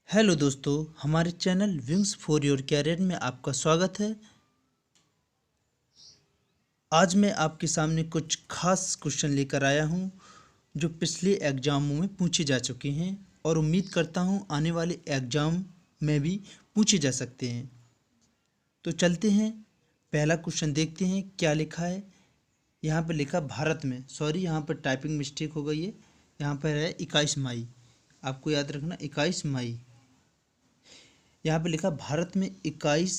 Hello दोस्तों, हमारे channel wings for your career में आपका स्वागत है। आज मैं आपके सामने कुछ खास क्वेश्चन लेकर आया हूं जो पिछले एग्जामों में पूछे जा चुके हैं और उम्मीद करता हूं आने वाले एग्जाम में भी पूछे जा सकते हैं। तो चलते हैं, पहला क्वेश्चन देखते हैं क्या लिखा है। यहाँ पर लिखा भारत में, सॉरी यहाँ पर टाइपिंग मिस्टेक हो गई है, यहाँ पर है 21 मई। आपको याद रखना 21 मई। यहाँ पे लिखा भारत में 21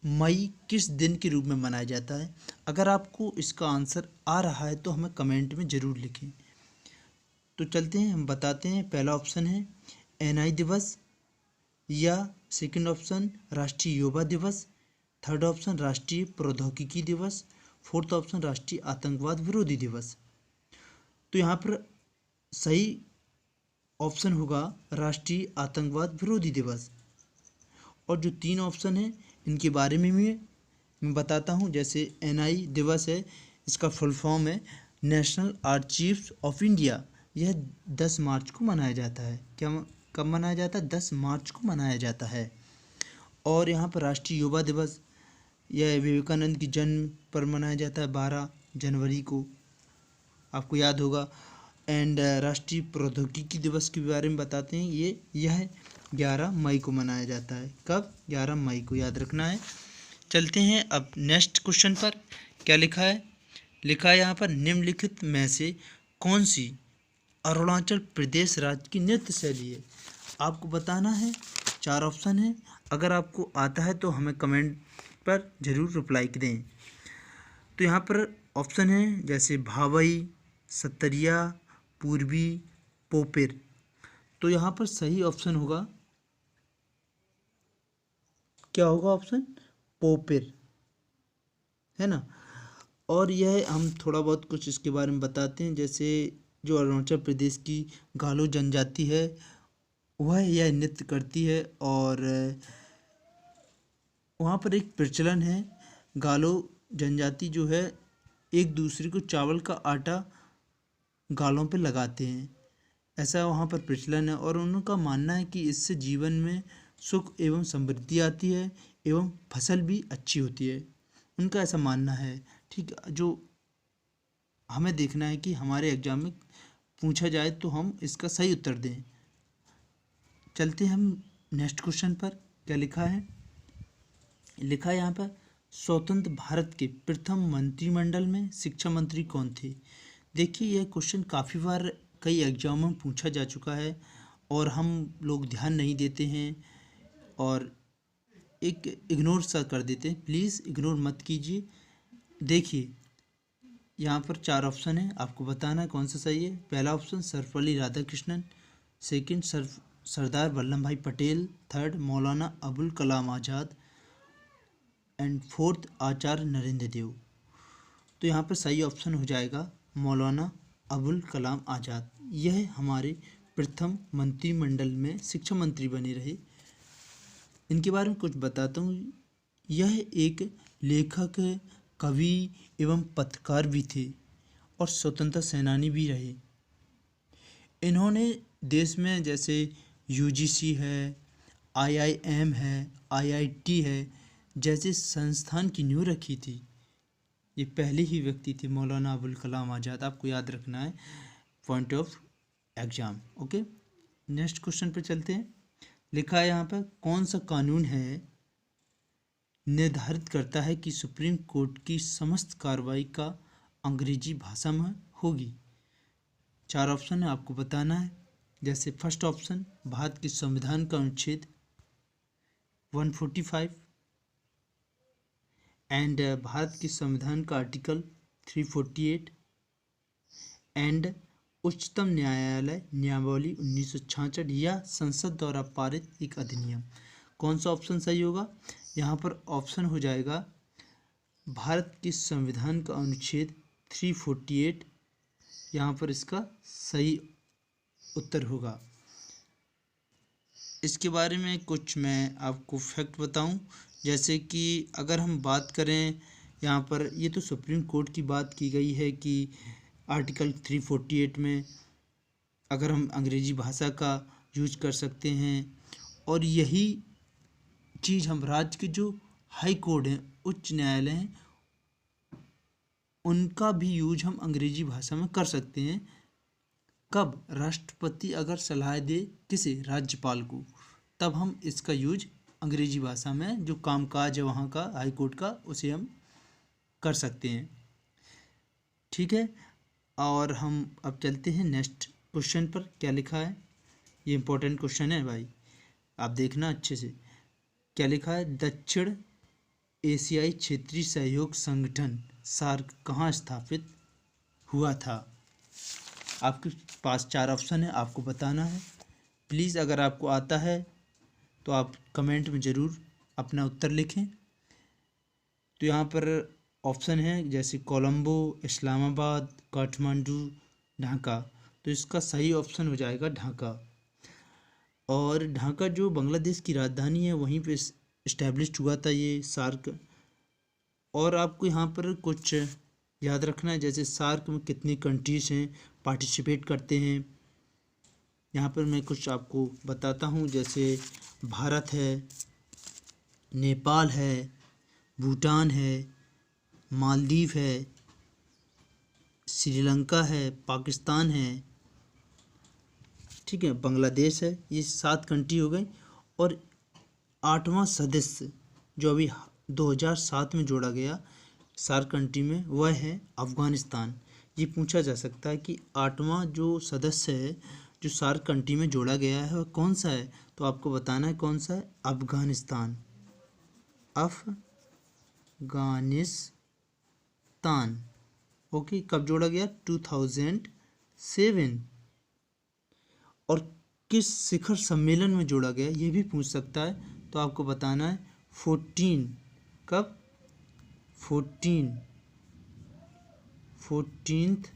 मई किस दिन के रूप में मनाया जाता है। अगर आपको इसका आंसर आ रहा है तो हमें कमेंट में ज़रूर लिखें। तो चलते हैं, हम बताते हैं। पहला ऑप्शन है एनआई दिवस, या सेकंड ऑप्शन राष्ट्रीय युवा दिवस, थर्ड ऑप्शन राष्ट्रीय प्रौद्योगिकी दिवस, फोर्थ ऑप्शन राष्ट्रीय आतंकवाद विरोधी दिवस। तो यहाँ पर सही ऑप्शन होगा राष्ट्रीय आतंकवाद विरोधी दिवस। और जो तीन ऑप्शन है इनके बारे में भी मैं बताता हूँ। जैसे एनआई दिवस है, इसका फुल फॉर्म है नेशनल आर्चीव्स ऑफ इंडिया। यह 10 मार्च को मनाया जाता है। क्या कब मनाया जाता है? 10 मार्च को मनाया जाता है। और यहाँ पर राष्ट्रीय युवा दिवस, यह विवेकानंद की जन्म पर मनाया जाता है 12 जनवरी को, आपको याद होगा। एंड राष्ट्रीय प्रौद्योगिकी दिवस के बारे में बताते हैं, यह 11 मई को मनाया जाता है। कब? 11 मई को, याद रखना है। चलते हैं अब नेक्स्ट क्वेश्चन पर। क्या लिखा है? लिखा है यहाँ पर निम्नलिखित में से कौन सी अरुणाचल प्रदेश राज्य की नृत्य शैली है। आपको बताना है। 4 ऑप्शन है। अगर आपको आता है तो हमें कमेंट पर ज़रूर रिप्लाई दें। तो यहाँ पर ऑप्शन है जैसे भावई, सत्तरिया, पूर्वी, पोपिर। तो यहाँ पर सही ऑप्शन होगा, क्या होगा ऑप्शन? पोपिर, है ना। और यह हम थोड़ा बहुत कुछ इसके बारे में बताते हैं। जैसे जो अरुणाचल प्रदेश की गालो जनजाति है वह यह नृत्य करती है, और वहाँ पर एक प्रचलन है, गालो जनजाति जो है एक दूसरे को चावल का आटा गालों पे लगाते हैं, ऐसा वहाँ पर प्रचलन है। और उनका मानना है कि इससे जीवन में सुख एवं समृद्धि आती है एवं फसल भी अच्छी होती है, उनका ऐसा मानना है। ठीक, जो हमें देखना है कि हमारे एग्जाम में पूछा जाए तो हम इसका सही उत्तर दें। चलते हैं हम नेक्स्ट क्वेश्चन पर। क्या लिखा है? लिखा है यहाँ पर स्वतंत्र भारत के प्रथम मंत्रिमंडल में शिक्षा मंत्री कौन थे। देखिए, यह क्वेश्चन काफ़ी बार कई एग्जामों में पूछा जा चुका है और हम लोग ध्यान नहीं देते हैं और एक इग्नोर सा कर देते हैं। प्लीज़ इग्नोर मत कीजिए। देखिए, यहाँ पर 4 ऑप्शन है, आपको बताना है कौन सा सही है। पहला ऑप्शन सर्वपल्ली राधाकृष्णन, सेकंड सरदार वल्लभ भाई Patel, third Maulana Abul Kalam Azad, and fourth आचार्य नरेंद्र देव। तो यहाँ पर सही ऑप्शन हो जाएगा मौलाना अबुल कलाम आज़ाद। यह हमारे प्रथम मंत्रिमंडल में शिक्षा मंत्री बने रहे। इनके बारे में कुछ बताता हूँ। यह एक लेखक, कवि एवं पत्रकार भी थे और स्वतंत्रता सेनानी भी रहे। इन्होंने देश में जैसे यूजीसी है, आईआईएम है, आईआईटी है जैसे संस्थान की नींव रखी थी। ये पहले ही व्यक्ति थे मौलाना अबुल कलाम आज़ाद, आपको याद रखना है point of exam. Okay, next question पे चलते हैं। लिखा है यहाँ पर कौन सा कानून है निर्धारित करता है कि सुप्रीम कोर्ट की समस्त कार्रवाई का अंग्रेजी भाषा में होगी। 4 ऑप्शन है, आपको बताना है। जैसे फर्स्ट ऑप्शन भारत के संविधान का अनुच्छेद 145 एंड भारत के संविधान का आर्टिकल 348 एंड उच्चतम न्यायालय नियमावली 1966 या संसद द्वारा पारित एक अधिनियम। कौन सा ऑप्शन सही होगा? यहाँ पर ऑप्शन हो जाएगा भारत के संविधान का अनुच्छेद 348, यहाँ पर इसका सही उत्तर होगा। इसके बारे में कुछ मैं आपको फैक्ट बताऊं। जैसे कि अगर हम बात करें यहाँ पर, ये तो सुप्रीम कोर्ट की बात की गई है कि आर्टिकल 348 में अगर हम अंग्रेजी भाषा का यूज कर सकते हैं और यही चीज़ हम राज्य के जो हाई कोर्ट हैं, उच्च न्यायालय हैं, उनका भी यूज हम अंग्रेजी भाषा में कर सकते हैं। कब? राष्ट्रपति अगर सलाह दे किसे? राज्यपाल को, तब हम इसका यूज अंग्रेजी भाषा में जो कामकाज है वहाँ का हाई कोर्ट का, उसे हम कर सकते हैं। ठीक है, और हम अब चलते हैं नेक्स्ट क्वेश्चन पर। क्या लिखा है? ये इंपॉर्टेंट क्वेश्चन है भाई, आप देखना अच्छे से। क्या लिखा है? दक्षिण एशियाई क्षेत्रीय सहयोग संगठन सार्क कहाँ स्थापित हुआ था? आपके पास 4 ऑप्शन है, आपको बताना है। प्लीज़ अगर आपको आता है तो आप कमेंट में ज़रूर अपना उत्तर लिखें। तो यहाँ पर ऑप्शन है जैसे कोलंबो, इस्लामाबाद, काठमांडू, ढाका। तो इसका सही ऑप्शन हो जाएगा ढाका। और ढाका जो बांग्लादेश की राजधानी है, वहीं पे इस्टेब्लिश्ड हुआ था ये सार्क। और आपको यहाँ पर कुछ याद रखना है, जैसे सार्क में कितनी कंट्रीज हैं, पार्टिसिपेट करते हैं। यहाँ पर मैं कुछ आपको बताता हूँ, जैसे भारत है, नेपाल है, भूटान है, मालदीव है, श्रीलंका है, पाकिस्तान है, ठीक है, बांग्लादेश है। ये 7 कंट्री हो गई। और 8वां सदस्य जो अभी 2007 में जोड़ा गया सार्क कंट्री में, वह है अफ़गानिस्तान। ये पूछा जा सकता है कि 8वां जो सदस्य है जो सार्क कंट्री में जोड़ा गया है वह कौन सा है? तो आपको बताना है कौन सा है। अफ़गानिस्तान। अफ़गानिस्तान। ओके, कब जोड़ा गया? 2007। और किस शिखर सम्मेलन में जोड़ा गया, ये भी पूछ सकता है। तो आपको बताना है 14। कब? 14th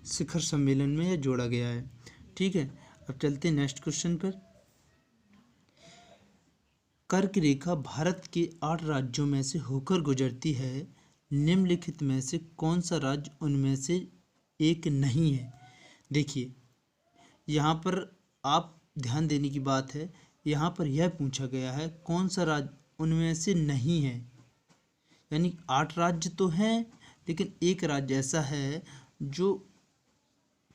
शिखर सम्मेलन में यह जोड़ा गया है। ठीक है, अब चलते हैं नेक्स्ट क्वेश्चन पर। कर्क रेखा भारत के 8 राज्यों में से होकर गुजरती है, निम्नलिखित में से कौन सा राज्य उनमें से एक नहीं है? देखिए, यहाँ पर आप ध्यान देने की बात है, यहाँ पर यह पूछा गया है कौन सा राज्य उनमें से नहीं है। यानी 8 राज्य तो हैं, लेकिन एक राज्य ऐसा है जो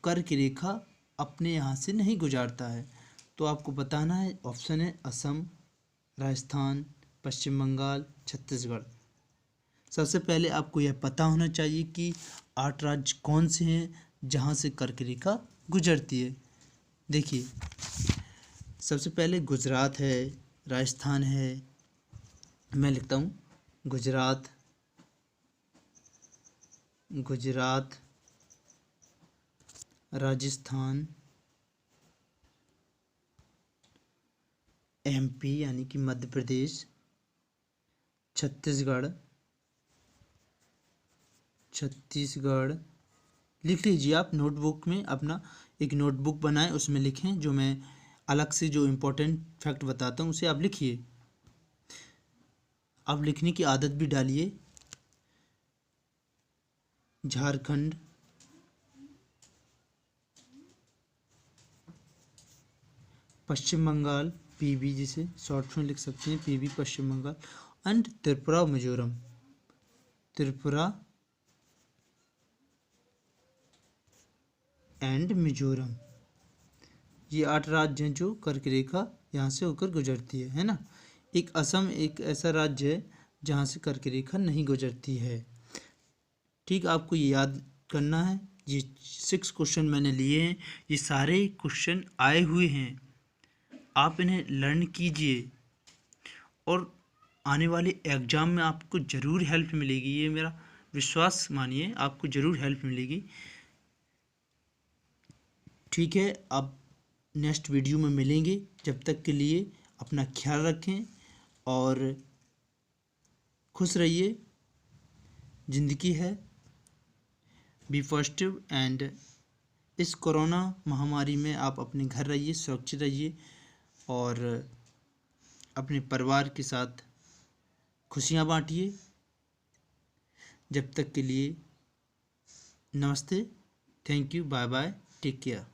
कर्क रेखा अपने यहाँ से नहीं गुजारता है। तो आपको बताना है, ऑप्शन है असम, राजस्थान, पश्चिम बंगाल, छत्तीसगढ़। सबसे पहले आपको यह पता होना चाहिए कि 8 राज्य कौन से हैं जहाँ से कर्क रेखा गुजरती है। देखिए, सबसे पहले गुजरात है, राजस्थान है, मैं लिखता हूँ गुजरात, राजस्थान, MP यानी कि मध्य प्रदेश, छत्तीसगढ़ लिख लीजिए आप नोटबुक में। अपना एक नोटबुक बनाएं, उसमें लिखें। जो मैं अलग से जो इम्पोर्टेंट फैक्ट बताता हूँ उसे आप लिखिए। आप लिखने की आदत भी डालिए। झारखंड, पश्चिम बंगाल, PB जिसे शॉर्ट में लिख सकते हैं, PB Paschim Bengal, and Tripura, Mizoram. Tripura and Mizoram, ये 8 राज्य हैं जो कर्क रेखा यहाँ से होकर गुजरती है ना। एक असम एक ऐसा राज्य है जहाँ से कर्क रेखा नहीं गुजरती है। ठीक, आपको ये याद करना है। ये 6 क्वेश्चन मैंने लिए हैं, ये सारे क्वेश्चन आए हुए हैं, आप इन्हें लर्न कीजिए और आने वाले एग्ज़ाम में आपको ज़रूर हेल्प मिलेगी। ये मेरा विश्वास मानिए, आपको ज़रूर हेल्प मिलेगी। ठीक है, अब नेक्स्ट वीडियो में मिलेंगे। जब तक के लिए अपना ख्याल रखें और खुश रहिए। ज़िंदगी है, बी पॉजिटिव। एंड इस कोरोना महामारी में आप अपने घर रहिए, सुरक्षित रहिए और अपने परिवार के साथ खुशियाँ बांटिए। जब तक के लिए नमस्ते, thank you, bye bye, take care.